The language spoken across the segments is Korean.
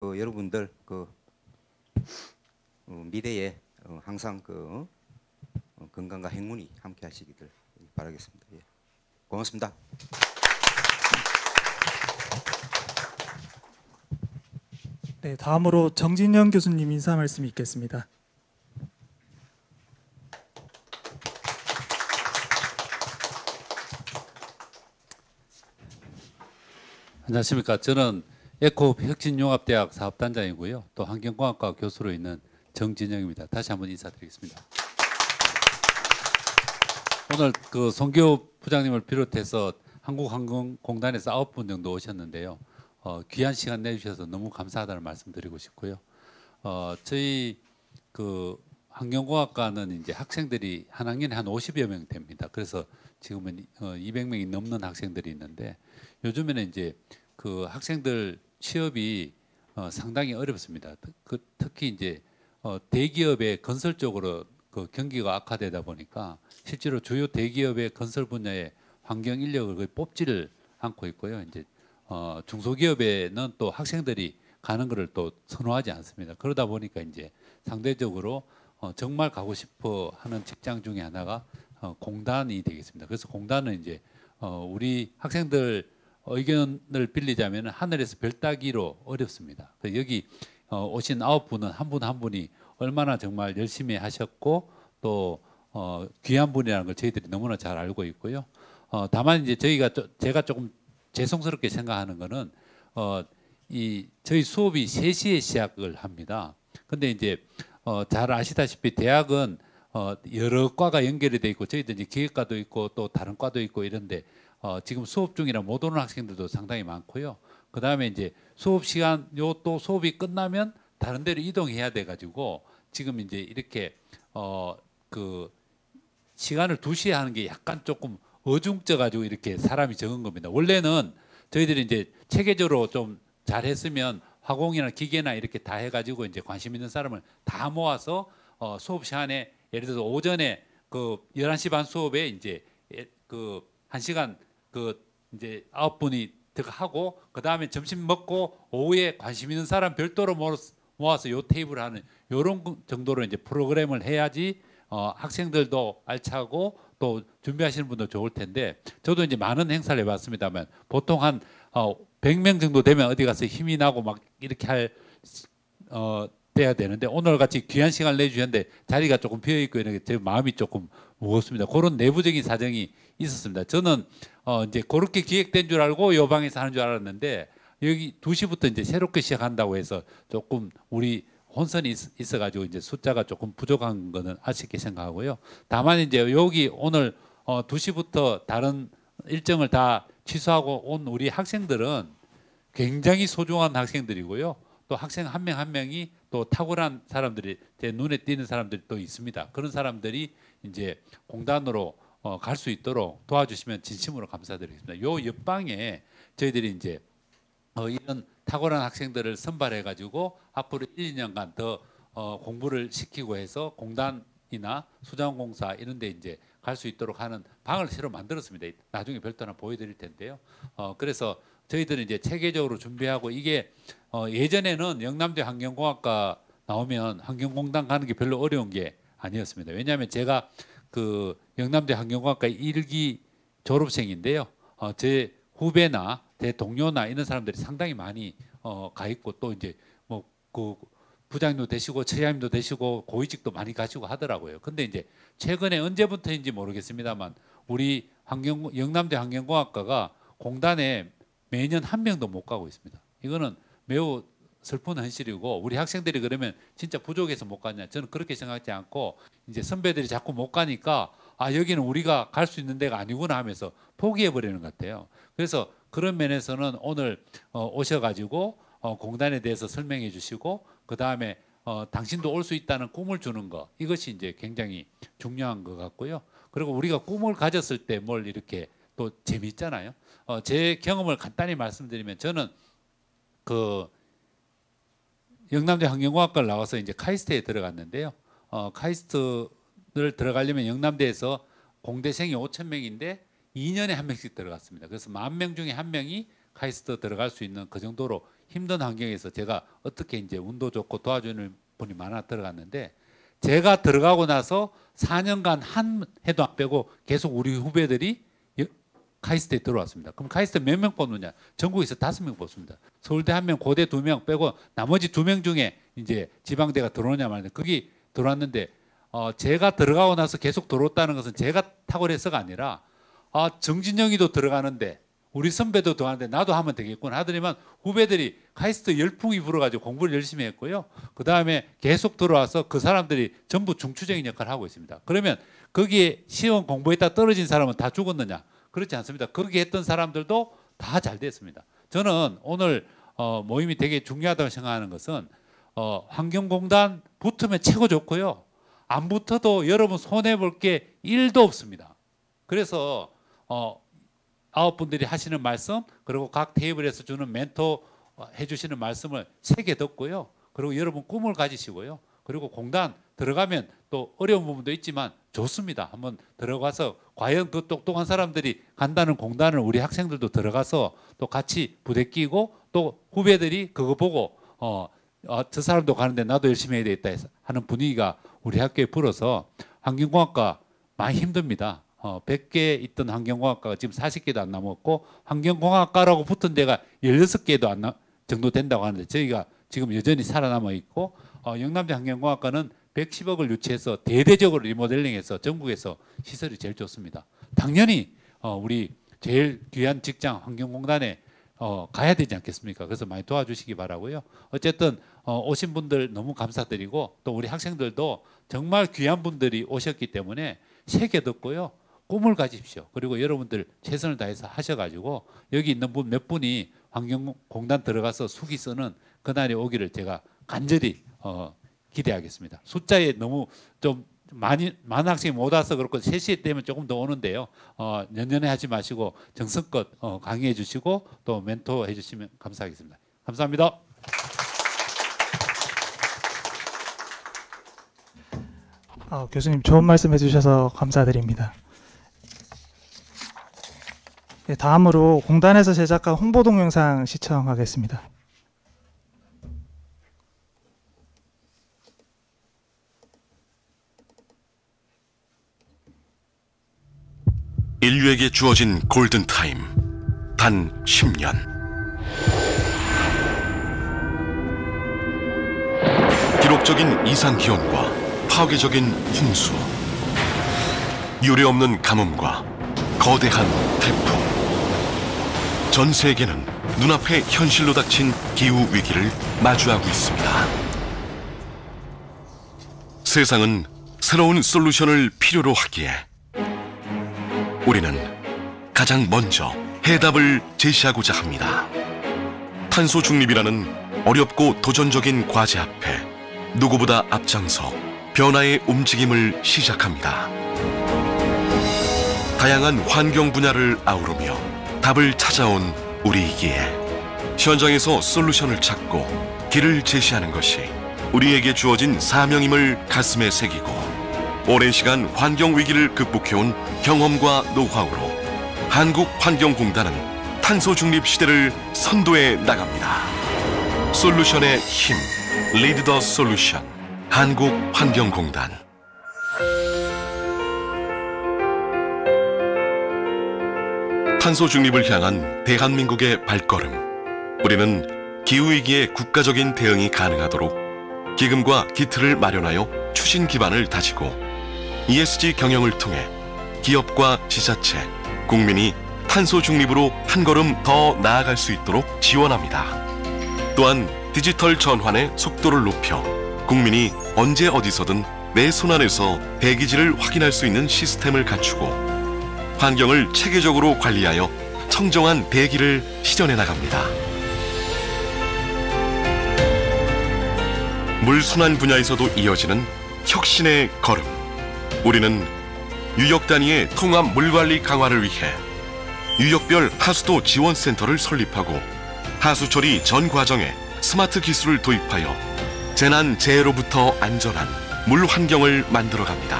여러분들 미래에 항상 건강과 행운이 함께 하시기를 바라겠습니다. 예. 고맙습니다. 네, 다음으로 정진영 교수님 인사 말씀이 있겠습니다. 안녕하십니까. 저는 에코혁신융합대학 사업단장이고요. 또 환경공학과 교수로 있는 정진영입니다. 다시 한번 인사드리겠습니다. 오늘 송기호 부장님을 비롯해서 한국항공공단에서 9분 정도 오셨는데요. 귀한 시간 내주셔서 너무 감사하다는 말씀드리고 싶고요. 저희 환경공학과는 이제 학생들이 한 학년에 한 50여 명 됩니다. 그래서 지금은 200명이 넘는 학생들이 있는데 요즘에는 이제 학생들 취업이 상당히 어렵습니다. 특히 이제 대기업의 건설 쪽으로 경기가 악화되다 보니까 실제로 주요 대기업의 건설 분야의 환경 인력을 거의 뽑지를 않고 있고요. 이제 중소기업에는 또 학생들이 가는 것을 또 선호하지 않습니다. 그러다 보니까 이제 상대적으로 정말 가고 싶어 하는 직장 중에 하나가 공단이 되겠습니다. 그래서 공단은 이제 우리 학생들 의견을 빌리자면 하늘에서 별 따기로 어렵습니다. 여기 오신 9분은 한 분 한 분이 얼마나 정말 열심히 하셨고 또 귀한 분이라는 걸 저희들이 너무나 잘 알고 있고요. 다만 이제 제가 조금 죄송스럽게 생각하는 거는 저희 수업이 3시에 시작을 합니다. 근데 이제 잘 아시다시피 대학은 여러 과가 연결이 돼 있고 저희들 이제 기획과도 있고 또 다른 과도 있고 이런데 지금 수업 중이라 못 오는 학생들도 상당히 많고요. 그 다음에 이제 수업 시간 또 수업이 끝나면 다른 데로 이동해야 돼 가지고 지금 이제 이렇게 시간을 2시에 하는 게 약간 조금 어중쪄 가지고 이렇게 사람이 적은 겁니다. 원래는 저희들이 이제 체계적으로 좀 잘했으면 화공이나 기계나 이렇게 다 해가지고 이제 관심 있는 사람을 다 모아서 수업 시간에 예를 들어서 오전에 11시 반 수업에 이제 1시간 이제 9분이 하고 그 다음에 점심 먹고 오후에 관심 있는 사람 별도로 모아서 요 테이블 하는 요런 정도로 이제 프로그램을 해야지 학생들도 알차고 또 준비하시는 분도 좋을 텐데 저도 이제 많은 행사를 해봤습니다만 보통 한 100명 정도 되면 어디 가서 힘이 나고 막 이렇게 돼야 되는데 오늘 같이 귀한 시간을 내주셨는데 자리가 조금 비어 있고 이런 게 제 마음이 조금 무겁습니다. 그런 내부적인 사정이 있었습니다. 저는 이제 그렇게 기획된 줄 알고 요 방에서 하는 줄 알았는데 여기 2시부터 이제 새롭게 시작한다고 해서 조금 우리 혼선이 있어가지고 이제 숫자가 조금 부족한 거는 아쉽게 생각하고요. 다만 이제 여기 오늘 2시부터 다른 일정을 다 취소하고 온 우리 학생들은 굉장히 소중한 학생들이고요. 또 학생 한 명 한 명이 또 탁월한 사람들이 제 눈에 띄는 사람들이 또 있습니다. 그런 사람들이 이제 공단으로 갈 수 있도록 도와주시면 진심으로 감사드리겠습니다. 요 옆방에 저희들이 이제 이런 탁월한 학생들을 선발해 가지고 앞으로 1, 2년간 더 공부를 시키고 해서 공단이나 수자원공사 이런 데 이제 갈 수 있도록 하는 방을 새로 만들었습니다. 나중에 별도 하나 보여드릴 텐데요. 그래서 저희들은 이제 체계적으로 준비하고 이게 예전에는 영남대 환경공학과 나오면 환경공단 가는 게 별로 어려운 게 아니었습니다. 왜냐하면 제가 영남대 환경공학과 1기 졸업생인데요. 제 후배나 제 동료나 이런 사람들이 상당히 많이 가 있고 또 이제 부장님도 되시고 처장님도 되시고 고위직도 많이 가시고 하더라고요. 근데 이제 최근에 언제부터인지 모르겠습니다만 우리 영남대 환경공학과가 공단에 매년 한 명도 못 가고 있습니다. 이거는 매우 슬픈 현실이고 우리 학생들이 그러면 진짜 부족해서 못 가냐? 저는 그렇게 생각하지 않고 이제 선배들이 자꾸 못 가니까 여기는 우리가 갈 수 있는 데가 아니구나 하면서 포기해 버리는 것 같아요. 그래서 그런 면에서는 오늘 오셔가지고 공단에 대해서 설명해 주시고 그 다음에 당신도 올 수 있다는 꿈을 주는 거 이것이 이제 굉장히 중요한 것 같고요. 그리고 우리가 꿈을 가졌을 때 뭘 이렇게 또 재미있잖아요. 제 경험을 간단히 말씀드리면 저는 영남대 환경공학과를 나와서 이제 카이스트에 들어갔는데요. 카이스트를 들어가려면 영남대에서 공대생이 5,000명인데 2년에 한 명씩 들어갔습니다. 그래서 10,000명 중에 한 명이 카이스트 들어갈 수 있는 그 정도로 힘든 환경에서 제가 어떻게 이제 운도 좋고 도와주는 분이 많아 들어갔는데 제가 들어가고 나서 4년간 한 해도 안 빼고 계속 우리 후배들이 카이스트에 들어왔습니다. 그럼 카이스트 몇 명 뽑느냐? 전국에서 5명 뽑습니다. 서울대 1명, 고대 2명 빼고 나머지 2명 중에 이제 지방대가 들어오냐 말이냐. 거기 들어왔는데 제가 들어가고 나서 계속 들어왔다는 것은 제가 탁월해서가 아니라 정진영이도 들어가는데 우리 선배도 들어가는데 나도 하면 되겠구나 하더니만 후배들이 카이스트 열풍이 불어가지고 공부를 열심히 했고요. 그 다음에 계속 들어와서 그 사람들이 전부 중추적인 역할을 하고 있습니다. 그러면 거기에 시험 공부했다 떨어진 사람은 다 죽었느냐? 그렇지 않습니다. 거기 했던 사람들도 다 잘 됐습니다. 저는 오늘 모임이 되게 중요하다고 생각하는 것은 환경공단 붙으면 최고 좋고요. 안 붙어도 여러분 손해볼 게 1도 없습니다. 그래서 9분들이 하시는 말씀 그리고 각 테이블에서 주는 멘토 해주시는 말씀을 새겨 듣고요. 그리고 여러분 꿈을 가지시고요. 그리고 공단 들어가면 또 어려운 부분도 있지만 좋습니다. 한번 들어가서 과연 그 똑똑한 사람들이 간다는 공단을 우리 학생들도 들어가서 또 같이 부대 끼고 또 후배들이 그거 보고 저 사람도 가는데 나도 열심히 해야 되겠다 하는 분위기가 우리 학교에 불어서 환경공학과 많이 힘듭니다. 100개 있던 환경공학과가 지금 40개도 안 남았고 환경공학과라고 붙은 데가 16개도 정도 된다고 하는데 저희가 지금 여전히 살아남아 있고 영남대 환경공학과는 110억을 유치해서 대대적으로 리모델링해서 전국에서 시설이 제일 좋습니다. 당연히 우리 제일 귀한 직장 환경공단에 가야 되지 않겠습니까? 그래서 많이 도와주시기 바라고요. 어쨌든 오신 분들 너무 감사드리고 또 우리 학생들도 정말 귀한 분들이 오셨기 때문에 새겨 듣고요. 꿈을 가집시오. 그리고 여러분들 최선을 다해서 하셔가지고 여기 있는 분 몇 분이 환경공단 들어가서 수기 쓰는 그날이 오기를 제가 간절히 기대하겠습니다. 숫자에 너무 좀 많은 학생이 못 와서 그렇고 3시에 되면 조금 더 오는데요. 연연해 하지 마시고 정성껏 강의해 주시고 또 멘토 해 주시면 감사하겠습니다. 감사합니다. 교수님 좋은 말씀 해주셔서 감사드립니다. 네, 다음으로 공단에서 제작한 홍보 동영상 시청하겠습니다. 인류에게 주어진 골든타임 단 10년. 기록적인 이상기온과 파괴적인 홍수, 유례없는 가뭄과 거대한 태풍. 전 세계는 눈앞에 현실로 닥친 기후위기를 마주하고 있습니다. 세상은 새로운 솔루션을 필요로 하기에 우리는 가장 먼저 해답을 제시하고자 합니다. 탄소 중립이라는 어렵고 도전적인 과제 앞에 누구보다 앞장서 변화의 움직임을 시작합니다. 다양한 환경 분야를 아우르며 답을 찾아온 우리이기에 현장에서 솔루션을 찾고 길을 제시하는 것이 우리에게 주어진 사명임을 가슴에 새기고 오랜 시간 환경 위기를 극복해온 경험과 노하우로 한국환경공단은 탄소 중립 시대를 선도해 나갑니다. 솔루션의 힘, Lead the Solution, 한국환경공단. 탄소 중립을 향한 대한민국의 발걸음. 우리는 기후위기에 국가적인 대응이 가능하도록 기금과 기틀을 마련하여 추진 기반을 다지고 ESG 경영을 통해 기업과 지자체, 국민이 탄소 중립으로 한 걸음 더 나아갈 수 있도록 지원합니다. 또한 디지털 전환의 속도를 높여 국민이 언제 어디서든 내 손안에서 대기질을 확인할 수 있는 시스템을 갖추고 환경을 체계적으로 관리하여 청정한 대기를 실현해 나갑니다. 물순환 분야에서도 이어지는 혁신의 걸음. 우리는 유역 단위의 통합 물관리 강화를 위해 유역별 하수도 지원센터를 설립하고 하수처리 전 과정에 스마트 기술을 도입하여 재난 재해로부터 안전한 물 환경을 만들어갑니다.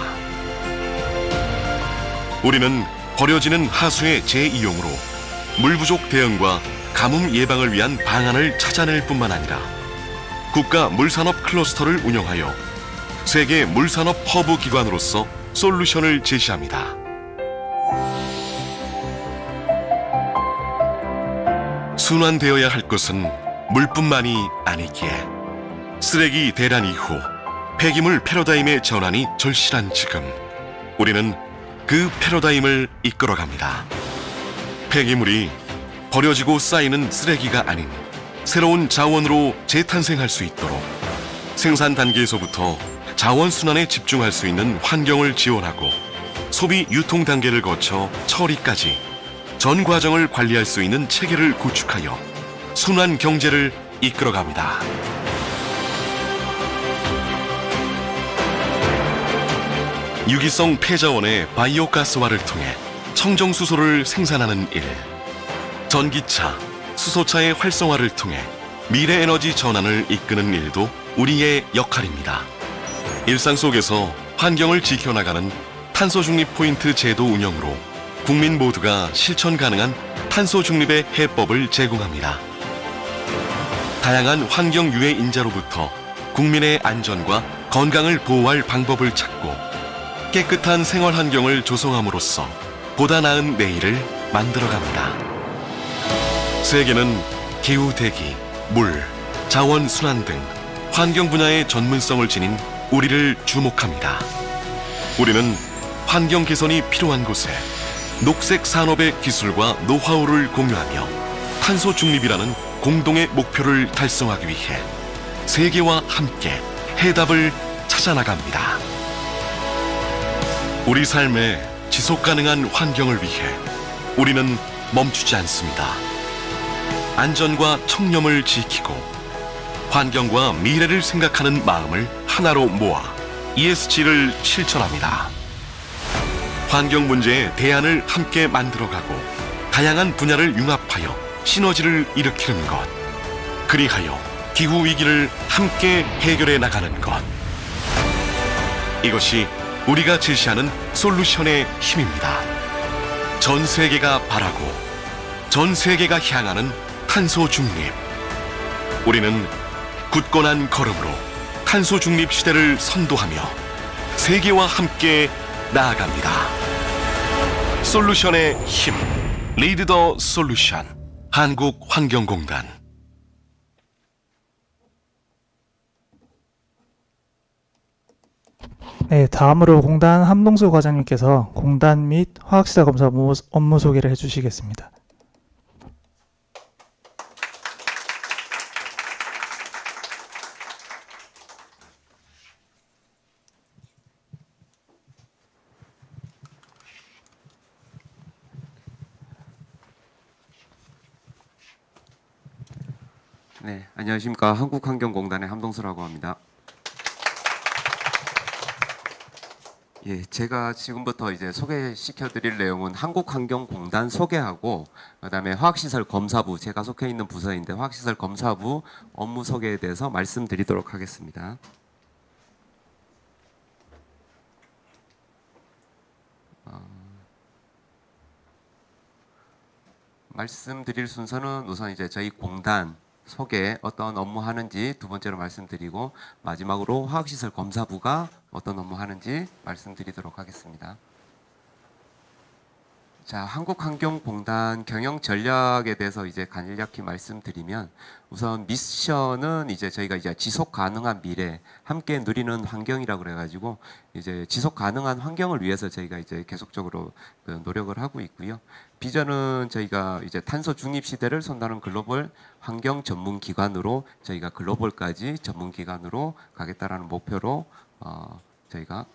우리는 버려지는 하수의 재이용으로 물 부족 대응과 가뭄 예방을 위한 방안을 찾아낼 뿐만 아니라 국가 물산업 클러스터를 운영하여 세계 물산업 허브 기관으로서 솔루션을 제시합니다. 순환되어야 할 것은 물뿐만이 아니기에 쓰레기 대란 이후 폐기물 패러다임의 전환이 절실한 지금 우리는 그 패러다임을 이끌어갑니다. 폐기물이 버려지고 쌓이는 쓰레기가 아닌 새로운 자원으로 재탄생할 수 있도록 생산 단계에서부터 자원 순환에 집중할 수 있는 환경을 지원하고 소비 유통 단계를 거쳐 처리까지 전 과정을 관리할 수 있는 체계를 구축하여 순환 경제를 이끌어갑니다. 유기성 폐자원의 바이오가스화를 통해 청정수소를 생산하는 일, 전기차, 수소차의 활성화를 통해 미래 에너지 전환을 이끄는 일도 우리의 역할입니다. 일상 속에서 환경을 지켜나가는 탄소 중립 포인트 제도 운영으로 국민 모두가 실천 가능한 탄소 중립의 해법을 제공합니다. 다양한 환경 유해 인자로부터 국민의 안전과 건강을 보호할 방법을 찾고 깨끗한 생활 환경을 조성함으로써 보다 나은 내일을 만들어갑니다. 세계는 기후 대기, 물, 자원 순환 등 환경 분야의 전문성을 지닌 우리를 주목합니다. 우리는 환경 개선이 필요한 곳에 녹색 산업의 기술과 노하우를 공유하며 탄소 중립이라는 공동의 목표를 달성하기 위해 세계와 함께 해답을 찾아나갑니다. 우리 삶의 지속 가능한 환경을 위해 우리는 멈추지 않습니다. 안전과 청렴을 지키고 환경과 미래를 생각하는 마음을 하나로 모아 ESG를 실천합니다. 환경 문제의 대안을 함께 만들어가고 다양한 분야를 융합하여 시너지를 일으키는 것, 그리하여 기후 위기를 함께 해결해 나가는 것. 이것이 우리가 제시하는 솔루션의 힘입니다. 전 세계가 바라고 전 세계가 향하는 탄소 중립. 우리는 굳건한 걸음으로 탄소 중립 시대를 선도하며 세계와 함께 나아갑니다. 솔루션의 힘, 리드 더 솔루션, 한국환경공단. 네, 다음으로 공단 함동수 과장님께서 공단 및 화학시설 검사 업무 소개를 해주시겠습니다. 네, 안녕하십니까. 한국환경공단의 함동수라고 합니다. 예, 제가 지금부터 이제 소개시켜드릴 내용은 한국환경공단 소개하고 그다음에 화학시설 검사부, 제가 속해 있는 부서인데 화학시설 검사부 업무 소개에 대해서 말씀드리도록 하겠습니다. 말씀드릴 순서는 우선 이제 저희 공단 소개, 어떤 업무 하는지 두 번째로 말씀드리고 마지막으로 화학시설 검사부가 어떤 업무 하는지 말씀드리도록 하겠습니다. 자, 한국환경공단 경영 전략에 대해서 이제 간략히 말씀드리면 우선 미션은 이제 저희가 이제 지속 가능한 미래, 함께 누리는 환경이라고 그래가지고 이제 지속 가능한 환경을 위해서 저희가 이제 계속적으로 노력을 하고 있고요. 비전은 저희가 이제 탄소 중립 시대를 선도하는 글로벌 환경 전문 기관으로 저희가 글로벌까지 전문 기관으로 가겠다라는 목표로 저희가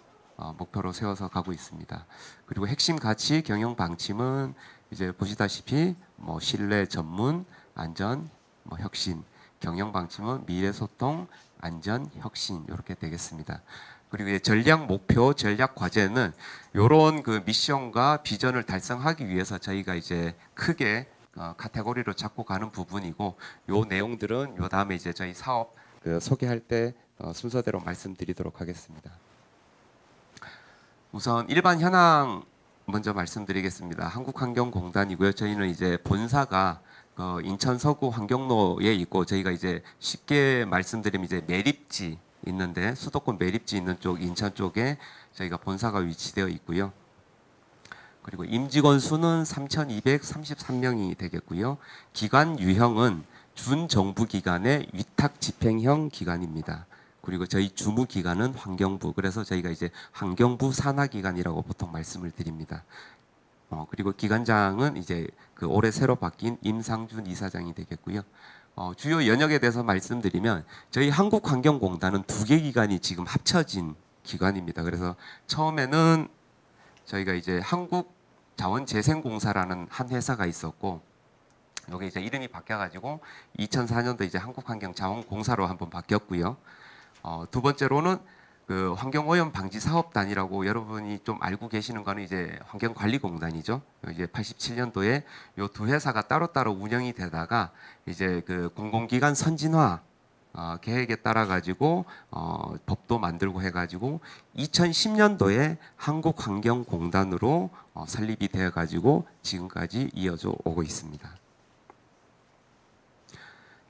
목표로 세워서 가고 있습니다. 그리고 핵심 가치 경영 방침은 이제 보시다시피 뭐 신뢰, 전문, 안전, 뭐 혁신. 경영 방침은 미래 소통, 안전, 혁신 이렇게 되겠습니다. 그리고 이제 전략 목표, 전략 과제는 이런 그 미션과 비전을 달성하기 위해서 저희가 이제 크게 카테고리로 잡고 가는 부분이고, 요 내용들은 요 다음에 이제 저희 사업 소개할 때 순서대로 말씀드리도록 하겠습니다. 우선 일반 현황 먼저 말씀드리겠습니다. 한국환경공단이고요. 저희는 이제 본사가 인천 서구 환경로에 있고 저희가 이제 쉽게 말씀드리면 이제 매립지 있는데 수도권 매립지 있는 쪽 인천 쪽에 저희가 본사가 위치되어 있고요. 그리고 임직원 수는 3,233명이 되겠고요. 기관 유형은 준정부 기관의 위탁 집행형 기관입니다. 그리고 저희 주무 기관은 환경부. 그래서 저희가 이제 환경부 산하 기관이라고 보통 말씀을 드립니다. 그리고 기관장은 이제 그 올해 새로 바뀐 임상준 이사장이 되겠고요. 주요 연역에 대해서 말씀드리면 저희 한국환경공단은 2개 기관이 지금 합쳐진 기관입니다. 그래서 처음에는 저희가 이제 한국자원재생공사라는 한 회사가 있었고 여기 이제 이름이 바뀌어가지고 2004년도 이제 한국환경자원공사로 한번 바뀌었고요. 두 번째로는 그 환경오염 방지 사업단이라고 여러분이 좀 알고 계시는 거는 이제 환경관리공단이죠. 이제 87년도에 요 두 회사가 따로따로 운영이 되다가 이제 그 공공기관 선진화 계획에 따라 가지고 법도 만들고 해가지고 2010년도에 한국환경공단으로 설립이 되어 가지고 지금까지 이어져 오고 있습니다.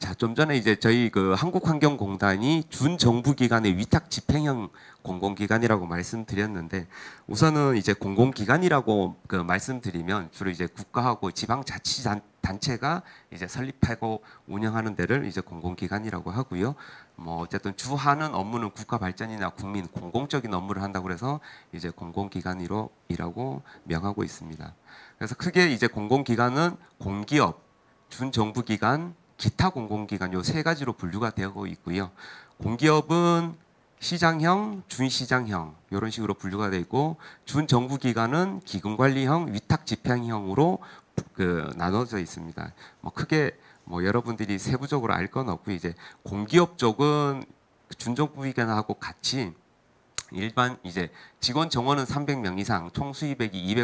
자, 좀 전에 이제 저희 그 한국환경공단이 준정부기관의 위탁 집행형 공공기관이라고 말씀드렸는데 우선은 이제 공공기관이라고 그 말씀드리면 주로 이제 국가하고 지방자치단체가 이제 설립하고 운영하는 데를 이제 공공기관이라고 하고요. 뭐 어쨌든 주하는 업무는 국가 발전이나 국민 공공적인 업무를 한다고 해서 이제 공공기관이라고 명하고 있습니다. 그래서 크게 이제 공공기관은 공기업, 준정부기관, 기타 공공기관 요 세 가지로 분류가 되고 있고요. 공기업은 시장형, 준시장형 이런 식으로 분류가 되어 있고 준정부기관은 기금관리형, 위탁집행형으로 나눠져 있습니다. 뭐 크게 뭐 여러분들이 세부적으로 알 건 없고 이제 공기업 쪽은 준정부기관하고 같이 일반 이제 직원 정원은 300명 이상, 총 수입액이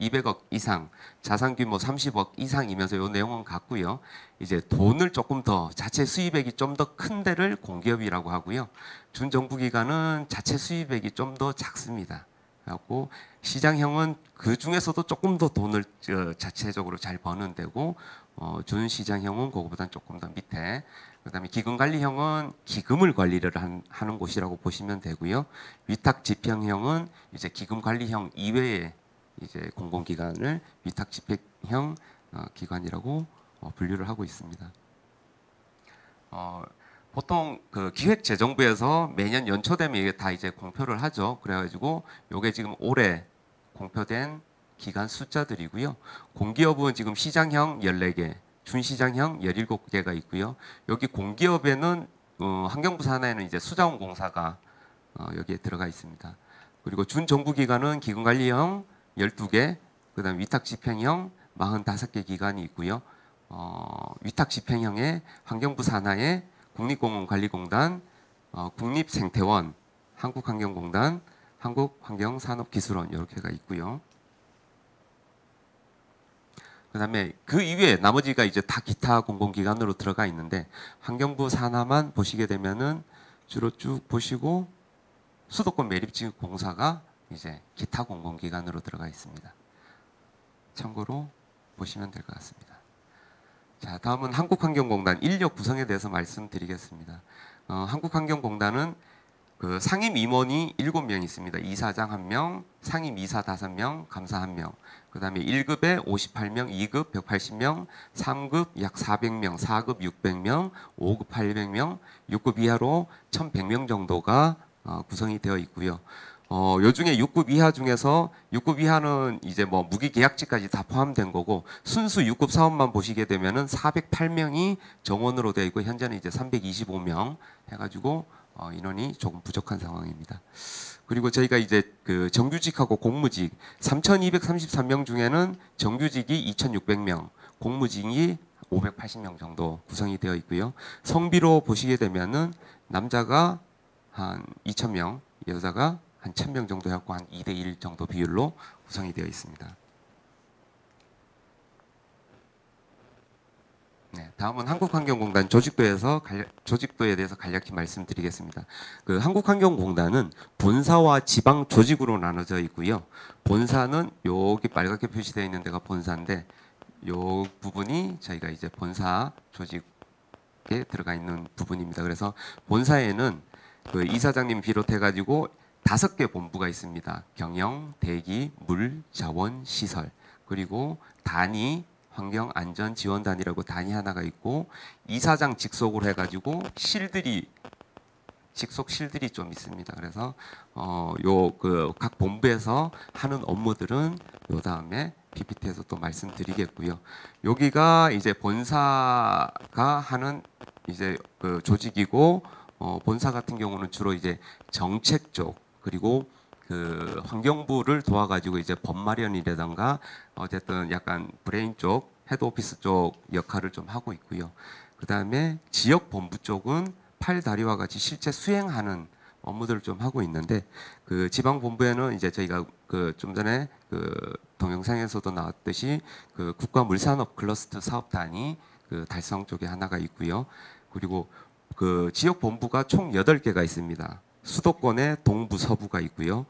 200억 이상, 자산 규모 30억 이상이면서 이 내용은 같고요. 이제 돈을 조금 더 자체 수입액이 좀 더 큰 데를 공기업이라고 하고요. 준정부기관은 자체 수입액이 좀 더 작습니다. 그리고 시장형은 그 중에서도 조금 더 돈을 자체적으로 잘 버는 데고 준시장형은 그거보다는 조금 더 밑에. 그다음에 기금관리형은 기금을 관리를 하는 곳이라고 보시면 되고요. 위탁집행형은 이제 기금관리형 이외에 이제 공공기관을 위탁집행형 기관이라고 분류를 하고 있습니다. 보통 그 기획재정부에서 매년 연초 되면 이게 다 이제 공표를 하죠. 그래가지고 요게 지금 올해 공표된 기관 숫자들이고요. 공기업은 지금 시장형 14개, 준시장형 17개가 있고요. 여기 공기업에는 환경부 산하에는 이제 수자원공사가 여기에 들어가 있습니다. 그리고 준정부기관은 기금관리형 12개, 그다음 위탁집행형 45개 기관이 있고요. 위탁집행형에 환경부 산하에 국립공원관리공단, 국립생태원, 한국환경공단, 한국환경산업기술원 이렇게가 있고요. 그다음에 그 이외에 나머지가 이제 다 기타 공공기관으로 들어가 있는데 환경부 산하만 보시게 되면은 주로 쭉 보시고 수도권 매립지 공사가 이제 기타 공공기관으로 들어가 있습니다. 참고로 보시면 될 것 같습니다. 자, 다음은 한국환경공단 인력 구성에 대해서 말씀드리겠습니다. 한국환경공단은 그 상임 임원이 7명 있습니다. 이사장 1명, 상임 이사 5명, 감사 1명. 그다음에 1급에 58명, 2급 180명, 3급 약 400명, 4급 600명, 5급 800명, 6급 이하로 1,100명 정도가 구성이 되어 있고요. 요 중에 6급 이하 중에서 6급 이하는 이제 뭐 무기 계약직까지 다 포함된 거고 순수 6급 사업만 보시게 되면은 408명이 정원으로 되어 있고 현재는 이제 325명 해가지고 인원이 조금 부족한 상황입니다. 그리고 저희가 이제 그 정규직하고 공무직 3,233명 중에는 정규직이 2,600명, 공무직이 580명 정도 구성이 되어 있고요. 성비로 보시게 되면은 남자가 한 2,000명, 여자가 한 1,000명 정도 해갖고 한 2대1 정도 비율로 구성이 되어 있습니다. 네, 다음은 한국환경공단 조직도에 대해서 간략히 말씀드리겠습니다. 그 한국환경공단은 본사와 지방 조직으로 나눠져 있고요. 본사는 여기 빨갛게 표시되어 있는 데가 본사인데 요 부분이 저희가 이제 본사 조직에 들어가 있는 부분입니다. 그래서 본사에는 그 이사장님 비롯해 가지고 5개 본부가 있습니다. 경영, 대기, 물, 자원, 시설, 그리고 단위 환경안전지원단이라고 단위 하나가 있고, 이사장 직속으로 해가지고 직속 실들이 좀 있습니다. 그래서 요 그 각 본부에서 하는 업무들은 요 다음에 PPT에서 또 말씀드리겠고요. 여기가 이제 본사가 하는 이제 그 조직이고, 본사 같은 경우는 주로 이제 정책 쪽, 그리고 그 환경부를 도와가지고 이제 법 마련이라던가 어쨌든 약간 브레인 쪽, 헤드오피스 쪽 역할을 좀 하고 있고요. 그 다음에 지역 본부 쪽은 팔다리와 같이 실제 수행하는 업무들을 좀 하고 있는데, 그 지방 본부에는 이제 저희가 그 좀 전에 그 동영상에서도 나왔듯이 그 국가물산업 클러스터 사업단이 그 달성 쪽에 하나가 있고요. 그리고 그 지역 본부가 총 8개가 있습니다. 수도권에 동부 서부가 있고요.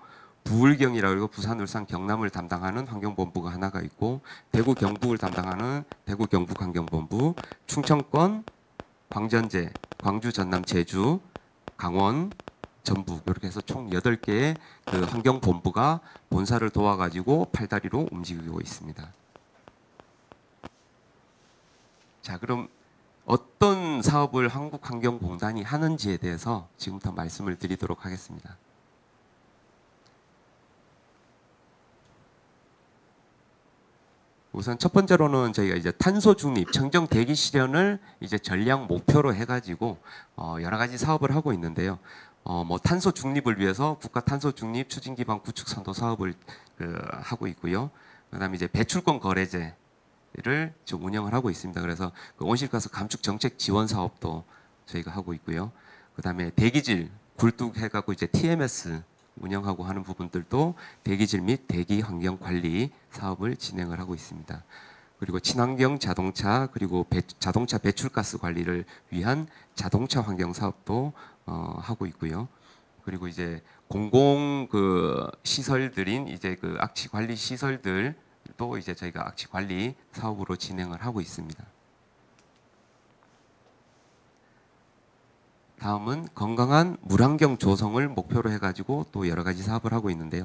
부울경이라고 하고 부산, 울산, 경남을 담당하는 환경본부가 하나가 있고, 대구, 경북을 담당하는 대구, 경북 환경본부, 충청권, 광전제, 광주, 전남, 제주, 강원, 전북, 이렇게 해서 총 8개의 그 환경본부가 본사를 도와가지고 팔다리로 움직이고 있습니다. 자, 그럼 어떤 사업을 한국환경공단이 하는지에 대해서 지금부터 말씀을 드리도록 하겠습니다. 우선 첫 번째로는 저희가 이제 탄소 중립, 청정 대기 실현을 이제 전략 목표로 해가지고 여러 가지 사업을 하고 있는데요. 뭐 탄소 중립을 위해서 국가 탄소 중립 추진 기반 구축 선도 사업을 하고 있고요. 그다음에 이제 배출권 거래제를 지금 운영을 하고 있습니다. 그래서 그 온실가스 감축 정책 지원 사업도 저희가 하고 있고요. 그다음에 대기질 굴뚝해갖고 이제 TMS 운영하고 하는 부분들도 대기질 및 대기 환경 관리 사업을 진행을 하고 있습니다. 그리고 친환경 자동차, 그리고 자동차 배출가스 관리를 위한 자동차 환경 사업도 하고 있고요. 그리고 이제 공공 그 시설들인 이제 그 악취 관리 시설들도 이제 저희가 악취 관리 사업으로 진행을 하고 있습니다. 다음은 건강한 물환경 조성을 목표로 해가지고 또 여러 가지 사업을 하고 있는데요.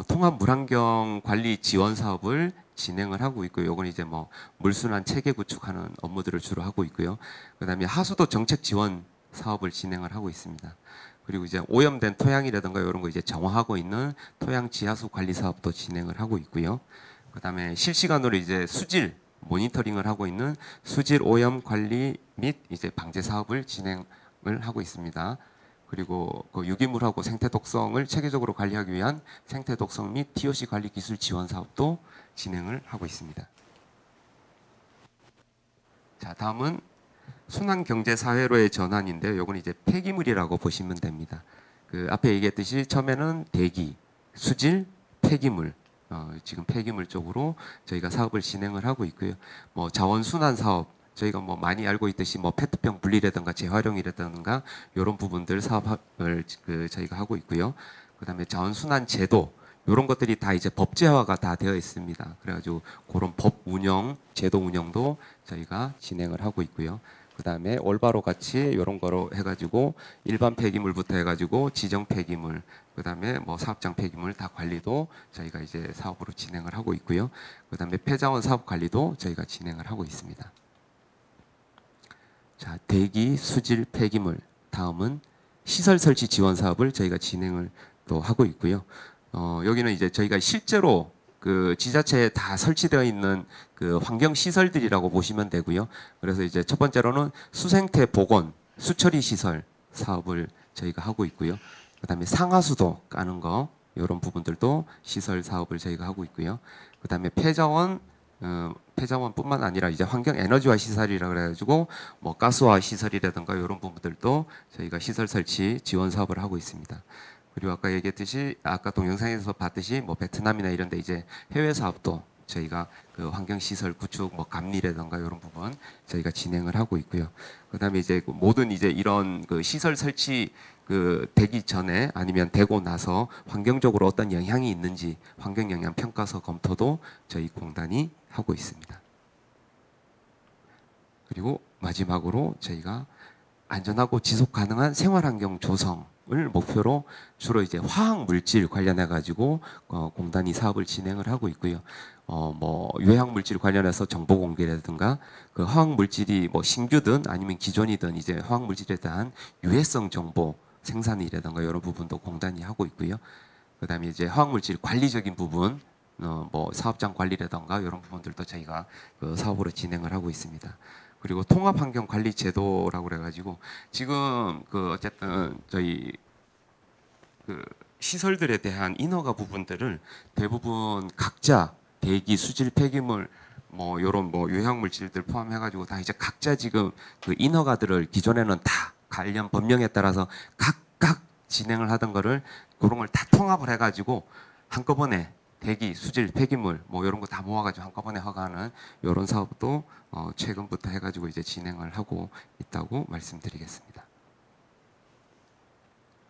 통합 물환경 관리 지원 사업을 진행을 하고 있고요. 요건 이제 뭐 물순환 체계 구축하는 업무들을 주로 하고 있고요. 그다음에 하수도 정책 지원 사업을 진행을 하고 있습니다. 그리고 이제 오염된 토양이라든가 이런 거 이제 정화하고 있는 토양 지하수 관리 사업도 진행을 하고 있고요. 그다음에 실시간으로 이제 수질 모니터링을 하고 있는 수질 오염 관리 및 이제 방제 사업을 진행을 하고 있습니다. 그리고 그 유기물하고 생태 독성을 체계적으로 관리하기 위한 생태 독성 및 TOC 관리 기술 지원 사업도 진행을 하고 있습니다. 자, 다음은 순환 경제 사회로의 전환인데요. 요건 이제 폐기물이라고 보시면 됩니다. 그 앞에 얘기했듯이 처음에는 대기, 수질, 폐기물, 지금 폐기물 쪽으로 저희가 사업을 진행을 하고 있고요. 뭐 자원 순환 사업, 저희가 뭐 많이 알고 있듯이 뭐 페트병 분리라든가 재활용이라든가 이런 부분들 사업을 저희가 하고 있고요. 그다음에 자원 순환 제도, 이런 것들이 다 이제 법제화가 다 되어 있습니다. 그래가지고 그런 법 운영, 제도 운영도 저희가 진행을 하고 있고요. 그다음에 올바로 같이 이런 거로 해가지고 일반 폐기물부터 해가지고 지정 폐기물, 그다음에 뭐 사업장 폐기물 다 관리도 저희가 이제 사업으로 진행을 하고 있고요. 그다음에 폐자원 사업 관리도 저희가 진행을 하고 있습니다. 자, 대기, 수질, 폐기물, 다음은 시설 설치 지원 사업을 저희가 진행을 또 하고 있고요. 여기는 이제 저희가 실제로 그 지자체에 다 설치되어 있는 그 환경 시설들이라고 보시면 되고요. 그래서 이제 첫 번째로는 수생태 복원, 수처리 시설 사업을 저희가 하고 있고요. 그다음에 상하수도 까는 거 이런 부분들도 시설 사업을 저희가 하고 있고요. 그다음에 폐자원뿐만 아니라 이제 환경 에너지화 시설이라 그래가지고 뭐 가스화 시설이라든가 이런 부분들도 저희가 시설 설치 지원 사업을 하고 있습니다. 그리고 아까 얘기했듯이 아까 동영상에서 봤듯이 뭐 베트남이나 이런 데 이제 해외 사업도 저희가 그 환경 시설 구축 뭐 감리라든가 이런 부분 저희가 진행을 하고 있고요. 그다음에 이제 모든 이제 이런 그 시설 설치 그 되기 전에 아니면 되고 나서 환경적으로 어떤 영향이 있는지 환경 영향 평가서 검토도 저희 공단이 하고 있습니다. 그리고 마지막으로 저희가 안전하고 지속 가능한 생활환경 조성을 목표로 주로 이제 화학 물질 관련해 가지고 공단이 사업을 진행을 하고 있고요. 뭐 유해학 물질 관련해서 정보 공개라든가 그 화학 물질이 뭐 신규든 아니면 기존이든 이제 화학 물질에 대한 유해성 정보 생산이라든가 이런 부분도 공단이 하고 있고요. 그다음에 이제 화학 물질 관리적인 부분, 뭐 사업장 관리라든가 이런 부분들도 저희가 그 사업으로 진행을 하고 있습니다. 그리고 통합환경관리제도라고 그래가지고 지금 그 어쨌든 저희 그 시설들에 대한 인허가 부분들을 대부분 각자 대기, 수질, 폐기물 뭐 이런 뭐 유해학 물질들 포함해가지고 다 이제 각자 지금 그 인허가들을 기존에는 다 관련 법령에 따라서 각각 진행을 하던 거를 그런 걸 다 통합을 해가지고 한꺼번에 대기, 수질, 폐기물 뭐 이런 거 다 모아가지고 한꺼번에 허가하는 이런 사업도 최근부터 해가지고 이제 진행을 하고 있다고 말씀드리겠습니다.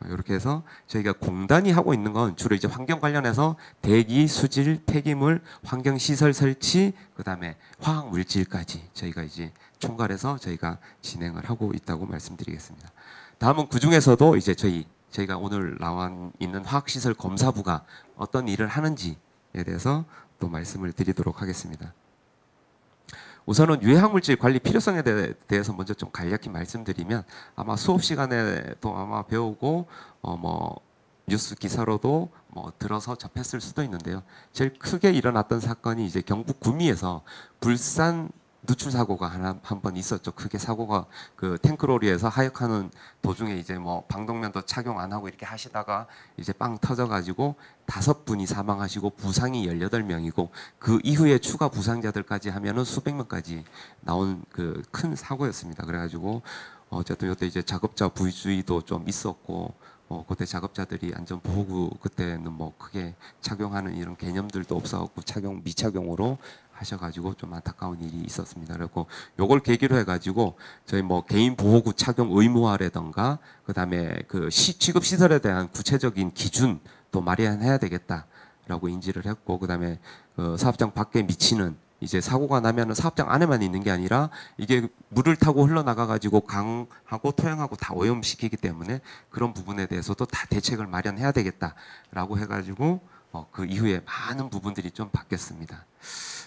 이렇게 해서 저희가 공단이 하고 있는 건 주로 이제 환경 관련해서 대기, 수질, 폐기물, 환경시설 설치, 그 다음에 화학 물질까지 저희가 이제 총괄해서 저희가 진행을 하고 있다고 말씀드리겠습니다. 다음은 그 중에서도 이제 저희가 오늘 나와 있는 화학시설 검사부가 어떤 일을 하는지에 대해서 또 말씀을 드리도록 하겠습니다. 우선은 유해학물질 관리 필요성에 대해서 먼저 좀 간략히 말씀드리면 아마 수업 시간에도 아마 배우고 뭐 뉴스 기사로도 뭐 들어서 접했을 수도 있는데요. 제일 크게 일어났던 사건이 이제 경북 구미에서 불산 누출 사고가 한 번 있었죠. 크게 사고가 그 탱크로리에서 하역하는 도중에 이제 뭐 방독면도 착용 안 하고 이렇게 하시다가 이제 빵 터져가지고 5분이 사망하시고 부상이 18명이고 그 이후에 추가 부상자들까지 하면은 수백 명까지 나온 그 큰 사고였습니다. 그래가지고 어쨌든 이때 이제 작업자 부주의도 좀 있었고 그때 작업자들이 안전보호구 그때는 뭐 크게 착용하는 이런 개념들도 없어갖고 미착용으로 하셔가지고 좀 안타까운 일이 있었습니다. 그리고 요걸 계기로 해가지고 저희 뭐 개인 보호구 착용 의무화라든가 그다음에 그 취급 시설에 대한 구체적인 기준도 마련해야 되겠다라고 인지를 했고 그다음에 그 사업장 밖에 미치는 이제 사고가 나면은 사업장 안에만 있는 게 아니라 이게 물을 타고 흘러나가 가지고 강하고 토양하고 다 오염시키기 때문에 그런 부분에 대해서도 다 대책을 마련해야 되겠다라고 해가지고 그 이후에 많은 부분들이 좀 바뀌었습니다.